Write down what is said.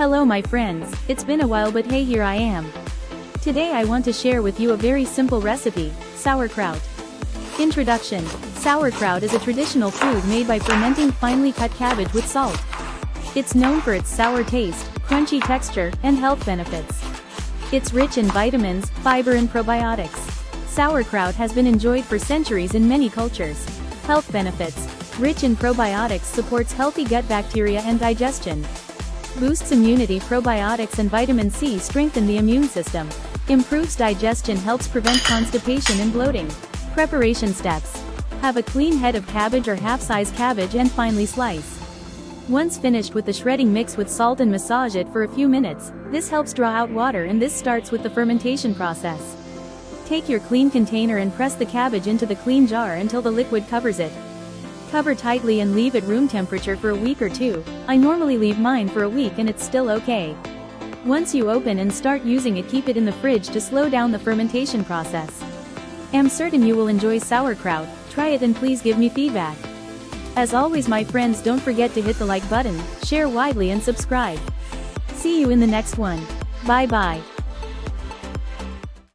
Hello my friends, it's been a while but hey here I am. Today I want to share with you a very simple recipe, sauerkraut. Introduction. Sauerkraut is a traditional food made by fermenting finely cut cabbage with salt. It's known for its sour taste, crunchy texture, and health benefits. It's rich in vitamins, fiber and probiotics. Sauerkraut has been enjoyed for centuries in many cultures. Health benefits. Rich in probiotics, supports healthy gut bacteria and digestion. Boosts immunity. Probiotics and vitamin C strengthen the immune system. Improves digestion, helps prevent constipation and bloating. Preparation steps. Have a clean head of cabbage or half-size cabbage and finely slice. Once finished with the shredding, mix with salt and massage it for a few minutes. This helps draw out water and this starts with the fermentation process. Take your clean container and press the cabbage into the clean jar until the liquid covers it. Cover tightly and leave at room temperature for a week or two. I normally leave mine for a week and it's still okay. Once you open and start using it, keep it in the fridge to slow down the fermentation process. I'm certain you will enjoy sauerkraut. Try it and please give me feedback. As always my friends, don't forget to hit the like button, share widely and subscribe. See you in the next one. Bye bye.